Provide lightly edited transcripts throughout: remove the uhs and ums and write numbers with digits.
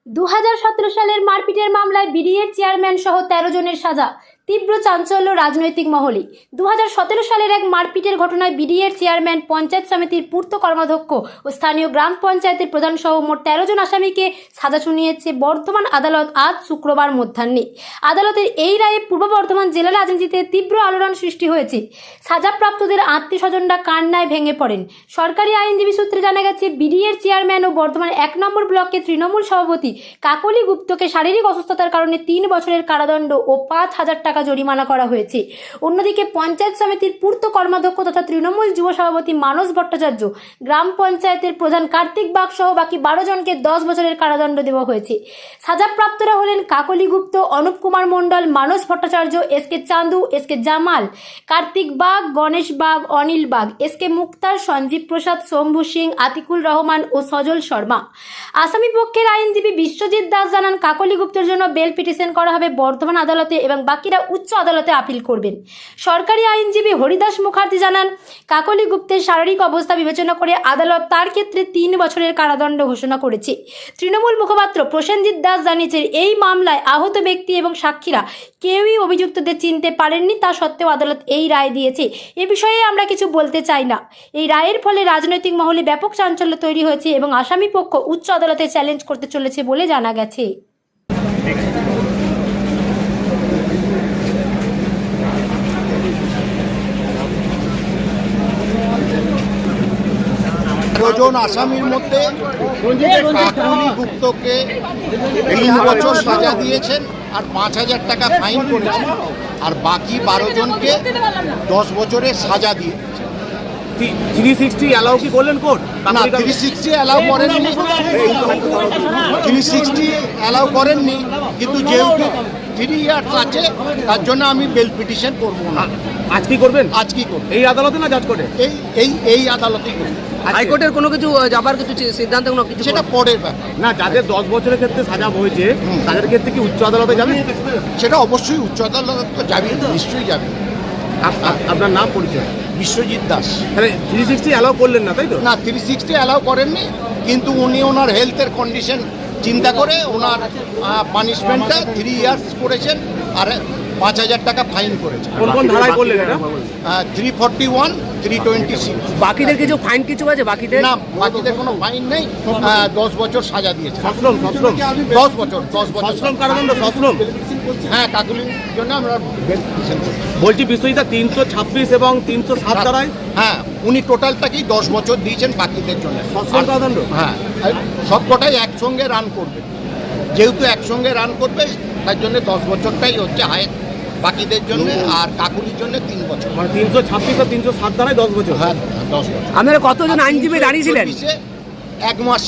2017 সালের মারপিটের মামলায় বিডিএর চেয়ারম্যান সহ 13 জনের সাজা। তীব্র চাঞ্চল্য রাজনৈতিক মহলে। 2017 সালের এক মারপিটের ঘটনায় বিডিএর চেয়ারম্যান, পঞ্চায়েত সমিতির পূর্ত কর্মাধ্যক্ষ ও স্থানীয় গ্রাম পঞ্চায়েতের প্রধান সহ মোট 13 জন আসামিকে সাজা শুনিয়েছে বর্ধমান আদালত আজ শুক্রবার মধ্যাহ্নে। আদালতের এই রায়ে পূর্ব বর্ধমান জেলা রাজনীতিতে তীব্র আলোড়ন সৃষ্টি হয়েছে। সাজাপ্রাপ্তদের আত্মীয় স্বজনরা কান্নায় ভেঙে পড়েন। সরকারি আইনজীবী সূত্রে জানা গেছে, বিডিএর চেয়ারম্যান ও বর্ধমান 1 নম্বর ব্লকের তৃণমূল সভাপতি কাকলি গুপ্তকে শারীরিক অসুস্থতার কারণে 3 বছরের কারাদণ্ড ও 5,000 টাকা জরিমানা করা হয়েছে। অন্যদিকে পঞ্চায়েত সমিতির পূর্ত কর্মাধ্যক্ষ তথা তৃণমূল যুব সভাপতি মানস ভট্টাচার্য, গ্রাম পঞ্চায়েতের প্রধান কার্তিক বাগ সহ বাকি 12 জনকে 10 বছরের কারাদণ্ড দেওয়া হয়েছে। সাজাপ্রাপ্তরা হলেন Kakali Gupta, Anup Kumar Mondal, Manas Bhattacharya, SK Chandu, SK Jamal, Kartik Bag, Ganesh Bag, Anil Bag, SK Muktar, Sanjeev Prasad, Shambhu Singh, Atikul Rahman ও সজল শর্মা। আসামি পক্ষের আইনজীবী বিশ্বজিৎ দাস জানান, কাকলি গুপ্তের জন্য বেল পিটিশন করা হবে বর্ধমান আদালতে এবং বাকিরা উচ্চ আদালতে আপিল করবেন। সরকারি আইনজীবী হরিদাস মুখার্জি জানান, কাকলি গুপ্তের শারীরিক অবস্থা বিবেচনা করে আদালত তার ক্ষেত্রে 3 বছরের কারাদণ্ড ঘোষণা করেছে। তৃণমূল মুখপাত্র প্রসেনজিৎ দাস জানিয়েছেন, এই মামলায় আহত ব্যক্তি এবং সাক্ষীরা কেউই অভিযুক্তদের চিনতে পারেননি, তা সত্ত্বেও আদালত এই রায় দিয়েছে। এ বিষয়ে আমরা কিছু বলতে চাই না। এই রায়ের ফলে রাজনৈতিক মহলে ব্যাপক চাঞ্চল্য তৈরি হয়েছে এবং আসামি পক্ষ উচ্চ আদালতে চ্যালেঞ্জ করতে চলেছে বলে জানা গেছে। জন আসামির মধ্যে কাকলি গুপ্তকে 3 বছর সাজা দিয়েছেন আর 5,000 টাকা ফাইন করেছেন, আর বাকি 12 জনকে 10 বছরের সাজা দিয়ে 360 অ্যালাউ কি করলেন কোর্ট? না, 360 অ্যালাউ করেননি, 360 অ্যালাউ করেননি, কিন্তু যেহেতু 3 ইয়ার্স আছে তার জন্য আমি বেল পিটিশন করবো না। আজ কি করবেন? আজ কি করবো? এই আদালতে না জাজ কোর্টে? এই আদালতেই করবো। হাইকোর্টের কোনো কিছু যাবার কিছু সিদ্ধান্ত কোনো কিছু সেটা পরের ব্যাপার। না, যাদের 10 বছরের ক্ষেত্রে সাজা হয়েছে তাদের ক্ষেত্রে কি উচ্চ আদালতে যাবেন? সেটা অবশ্যই উচ্চ আদালত তো যাবে, নিশ্চয়ই যাবে। আপনার নাম পরিচয়? বিশ্বজিৎ দাস। তাহলে 360 অ্যালাউ করলেন না, তাই তো? না, 360 অ্যালাউ করেননি, কিন্তু উনি ওনার হেলথের কন্ডিশন চিন্তা করে ওনার পানিশমেন্টটা 3 ইয়ার্স করেছেন আর 5,000 টাকা ফাইন করেছেন। কোন কোন ধারায় করলেন এটা? 341, 326। বাকিদের কিছু ফাইন কিছু আছে? বাকিদের না, বাকিদের কোনো ফাইন নেই, 10 বছর সাজা দিয়েছে। সশ্রম 10 বছর সশ্রম কারাদণ্ড, সশ্রম। হ্যাঁ, কাকুলির জন্য আমরা বলছি বিশ্বজিৎ, 326 এবং 307 ধারায় হ্যাঁ, উনি টোটালটাকেই 10 বছর দিয়েছেন বাকিদের জন্য সশ্রম কারাদণ্ড। হ্যাঁ, সব কটাই একসঙ্গে রান করবে, যেহেতু একসঙ্গে রান করবে তার জন্য 10 বছরটাই হচ্ছে হায়েস্ট বাকিদের জন্য, আর কাকুলির জন্য 3 বছর। মানে 326 আর 307 ধারায় 10 বছর। হ্যাঁ, 10 বছর। আপনারা কতজন আইনজীবী দাঁড়িয়েছিলেন? 1 মাস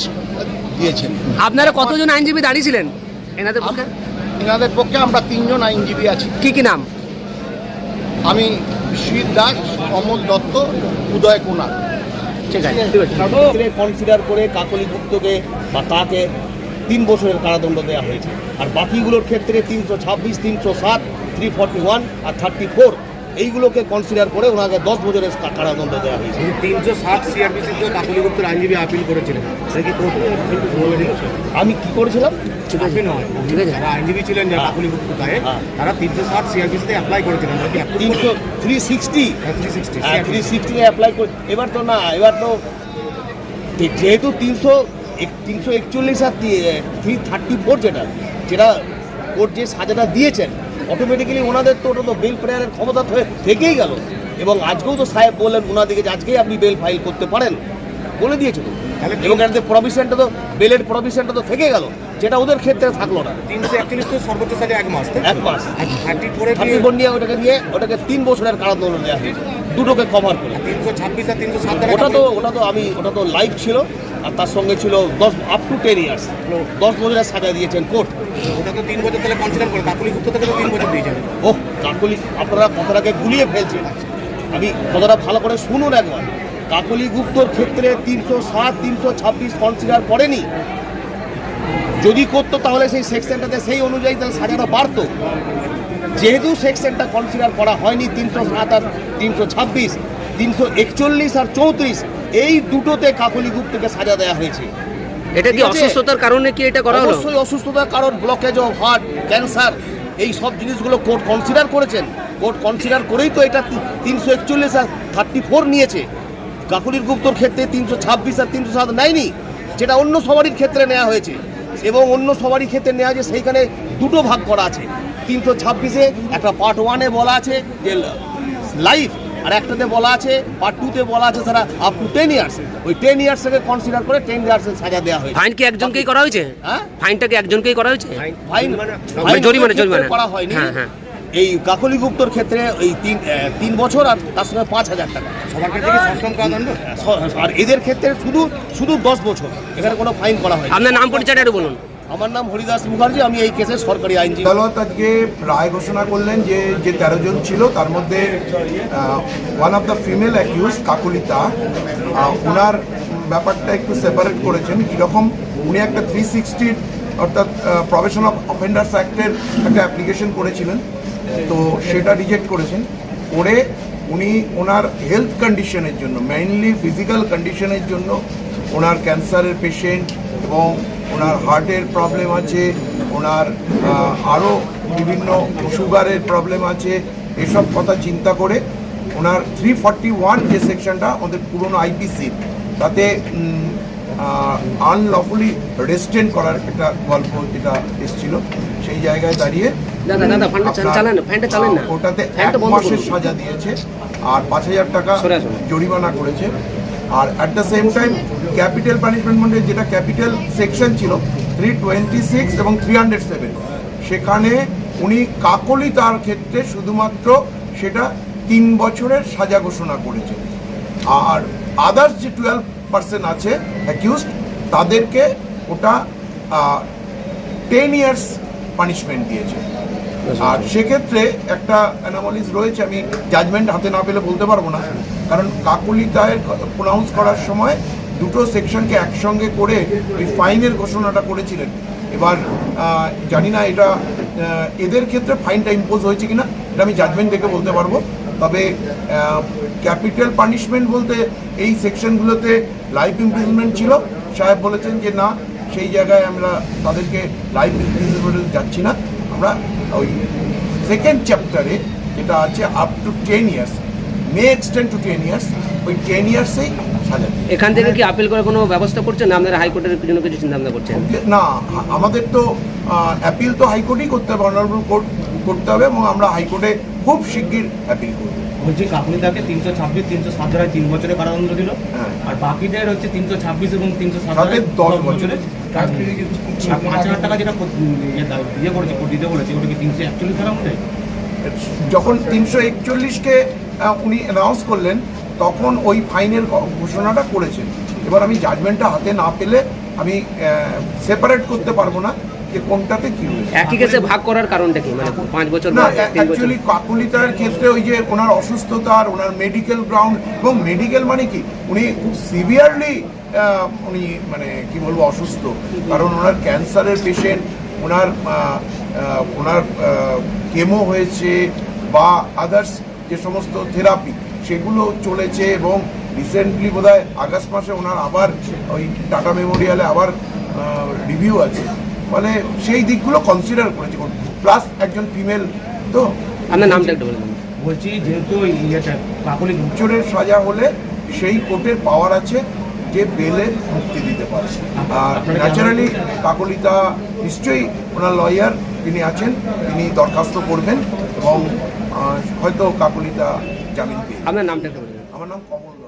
দিয়েছেন। আপনারা কতজন আইনজীবী দাঁড়িয়েছিলেন এনাদের পক্ষে? এনাদের পক্ষে আমরা 3 জন আইনজীবী আছি। কি কি নাম? আমি বিশ্বজিৎ দাস, অমল দত্ত, উদয় কুমার। ঠিক আছে। কনসিডার করে কাকলি গুপ্তকে বা তাকে 3 বছরের কারাদণ্ড দেওয়া হয়েছে, আর বাকিগুলোর ক্ষেত্রে 326, 307, 341 আর 34 এইগুলোকে কনসিডার করে ওনাকে 10 বছরের কারাদণ্ড দেওয়া হয়েছে। 360 সিআরপিসি তে কাকলি গুপ্তের আইনজীবী আপিল করেছিলেন, সে কি কোর্টে আমি কি করেছিলাম? আপনি নয়, ঠিক আছে। যারা আইনজীবী ছিলেন যারা কাকলি গুপ্ত গায়ে, তারা 360 সিআরপিসি তে অ্যাপ্লাই করেছিলেন। 360 360 অ্যাপ্লাই করে এবার তো না, এবার তো যেহেতু 341 আর 334 যেটা কোর্ট যে সাজাটা দিয়েছেন, অটোমেটিক্যালি ওনাদের তো ওটা তো বেল প্রেয়ারের ক্ষমতা থেকেই গেল। এবং আজকেও তো সাহেব বললেন ওনাদেরকে যে আজকেই আপনি বেল ফাইল করতে পারেন, বলে দিয়েছে তো। এবং এটাতে প্রভিশনটা তো, বেলের প্রভিশনটা তো থেকে গেল, যেটা ওদের ক্ষেত্রে থাকলো না। 341 তো সর্বোচ্চ সাজা 1 মাস। 1 মাস 34 নিয়ে ওটাকে 3 বছরের কারাদণ্ড দেওয়া হয়েছে, দুটোকে কভার করে। 326 আর 307 ওটা তো লাইফ ছিল, আর তার সঙ্গে ছিল 10 আপ টু 10 ইয়ার্স 10 বছরের সাজা দিয়েছেন কোর্ট। ওটা তো 3 বছর তাহলে কনসিডার করে কাকলি গুপ্ত থেকে তো 3 বছর দিয়েছেন। ও কাকলি, আপনারা কথাটাকে গুলিয়ে ফেলছেন, আমি কথাটা ভালো করে শুনুন একবার। কাকলি গুপ্তর ক্ষেত্রে 307, 326 কনসিডার করেনি। যদি করতো তাহলে সেই সেকশনটাতে সেই অনুযায়ী তাহলে সাজাটা বাড়তো। যেহেতু সেকশনটা কনসিডার করা হয়নি, 307 আর 326, 341 আর 34 এই দুটোতে কাকলি গুপ্তকে সাজা দেওয়া হয়েছে। এটা কি ঠিক আছে? অসুস্থতার কারণে কি এটা করা হলো? অবশ্যই অসুস্থতার কারণ, ব্লকেজ অফ হার্ট, ক্যান্সার, এই সব জিনিসগুলো কোর্ট কনসিডার করেছেন। কোর্ট কনসিডার করেই তো এটা 341 আর 34 নিয়েছে। কাকুলির গুপ্তর ক্ষেত্রে 326 আর 307 নেয়নি, যেটা অন্য সবারই ক্ষেত্রে নেওয়া হয়েছে। এবং অন্য সবারই ক্ষেত্রে নেওয়া আছে, সেইখানে দুটো ভাগ করা আছে। 326-এ একটা পার্ট 1-এ বলা আছে যে লাইফ, আর একটাতে বলা আছে পার্ট 2-তে বলা আছে তারা আপ টু 10 ইয়ার্স। ওই 10 ইয়ার্সকে কনসিডার করে 10 ইয়ার্সের সাজা দেওয়া হয়েছে। ফাইন কি একজনকেই করা হয়েছে? হ্যাঁ, ফাইনটা কি একজনকেই করা হয়েছে? ফাইন জরিমানা করা হয়নি। হ্যাঁ হ্যাঁ। এই কাকলি গুপ্তর ক্ষেত্রে ওই 3 বছর আর তার সঙ্গে 5,000 টাকা। সবার ক্ষেত্রে কি সপ্তম কারাদণ্ড? আর এদের ক্ষেত্রে শুধু 10 বছর, এখানে কোনো ফাইন করা হয়। আপনার নাম পরিচয়টা একটু বলুন। আমার নাম হরিদাস মুখার্জি, আমি এই কেসের সরকারি আইনজীবী। আদালত আজকে রায় ঘোষণা করলেন যে 13 জন ছিল তার মধ্যে one of the female accused কাকুলিতা, ওনার ব্যাপারটা একটু সেপারেট করেছেন। কীরকম, উনি একটা 360 অর্থাৎ প্রভিশন অফ অফেন্ডার্স অ্যাক্টের একটা অ্যাপ্লিকেশন করেছিলেন, তো সেটা রিজেক্ট করেছেন। করে উনি ওনার হেলথ কন্ডিশনের জন্য, মেইনলি ফিজিক্যাল কন্ডিশনের জন্য, ওনার ক্যান্সারের পেশেন্ট এবং ওনার হার্টের প্রবলেম আছে, ওনার আরও বিভিন্ন সুগারের প্রবলেম আছে, এসব কথা চিন্তা করে ওনার 341 যে সেকশনটা আমাদের পুরনো আইপিসি, তাতে আনলফুলি রেস্টেন্ট করার একটা গল্প যেটা এসেছিল, সেই জায়গায় দাঁড়িয়ে দাদা ফ্যানটা চালান না, ফ্যানটা চালান না। ওটাতে ফ্যানটা 1 বন্ধ মাসের করুন। সাজা দিয়েছে আর 5,000 টাকা সরে আসুন। জরিমানা করেছে। আর at the same time capital punishment মানে যেটা ক্যাপিটাল সেকশন ছিল 326 এবং 307, সেখানে উনি কাকলি তার ক্ষেত্রে শুধুমাত্র সেটা 3 বছরের সাজা ঘোষণা করেছে। আর আদার্স যে 12% আছে অ্যাকিউজড, তাদেরকে ওটা 10 ইয়ার্স পানিশমেন্ট দিয়েছে। আর সেক্ষেত্রে একটা অ্যানোমালিস রয়েছে, আমি জাজমেন্ট হাতে না পেলে বলতে পারবো না, কারণ কাকুলি দায়ের প্রোনাউন্স করার সময় দুটো সেকশনকে একসঙ্গে করে ওই ফাইনের ঘোষণাটা করেছিলেন। এবার জানি না এটা এদের ক্ষেত্রে ফাইনটা ইম্পোজ হয়েছে কিনা, এটা আমি জাজমেন্ট দেখে বলতে পারবো। তবে ক্যাপিটাল পানিশমেন্ট বলতে এই সেকশনগুলোতে লাইফ ইমপ্রিজনমেন্ট ছিল, সাহেব বলেছেন যে না, সেই জায়গায় আমরা তাদেরকে লাইফ ইমপ্রিজনমেন্টে যাচ্ছি না, আমরা ওই সেকেন্ড চ্যাপ্টারে যেটা আছে up to 10 years, May extend two 10 years, ওই 10 ইয়ার্সেই সাজা দিই। এখান থেকে কি আপিল করার কোনো ব্যবস্থা করছেন না? আপনারা হাইকোর্টের জন্য কিছু চিন্তা ভাবনা করছেন? না, আমাদের তো অ্যাপিল তো হাইকোর্টেই করতে হবে, অনারেবল কোর্ট করতে হবে, এবং আমরা হাইকোর্টে খুব শিগগির অ্যাপিল করব। বলছি কাকুলিদাকে 326, 307 ধারায় 3 বছরের কারাদণ্ড দিল, হ্যাঁ। আর বাকিদের হচ্ছে 326 এবং 307 তাদের ধারায় 10 বছরের। আর 5,000 টাকা যেটা ইয়ে করেছে, দিতে বলেছে, ওটা কি 341 ধারার মধ্যে? যখন 341-কে উনি অ্যানাউন্স করলেন, তখন ওই ফাইনের ঘোষণাটা করেছেন। এবার আমি জাজমেন্টটা হাতে না পেলে আমি সেপারেট করতে পারবো না যে কোনটাতে কি হয়েছে। একই কেসে ভাগ করার কারণটা কি, মানে 5 বছর না, বা 3 বছর? অ্যাকচুয়ালি কাকুলিতার ক্ষেত্রে ওই যে ওনার অসুস্থতার, ওনার মেডিকেল গ্রাউন্ড, এবং মেডিকেল মানে কি, উনি খুব সিভিয়ারলি উনি মানে কি বলবো অসুস্থ, কারণ ওনার ক্যান্সারের পেশেন্ট, ওনার কেমো হয়েছে বা আদার্স যে সমস্ত থেরাপি সেগুলো চলেছে, এবং রিসেন্টলি বোধহয় আগস্ট মাসে ওনার আবার ওই টাটা মেমোরিয়ালে আবার রিভিউ আছে, ফলে সেই দিকগুলো কনসিডার করেছে, প্লাস একজন ফিমেল। তো আপনার নামটা একটু বলুন। বলছি যেহেতু ইয়েটা কাকুলি বছরের সাজা হলে সেই কোর্টের পাওয়ার আছে যে বেলে মুক্তি দিতে পারে। আর ন্যাচারালি কাকলিতা নিশ্চয়ই ওনার লয়ার তিনি আছেন, তিনি দরখাস্ত করবেন এবং হয়তো কাকলিতা জামিন পেয়ে। আপনার নামটা একটু বলুন। আমার নাম কমল।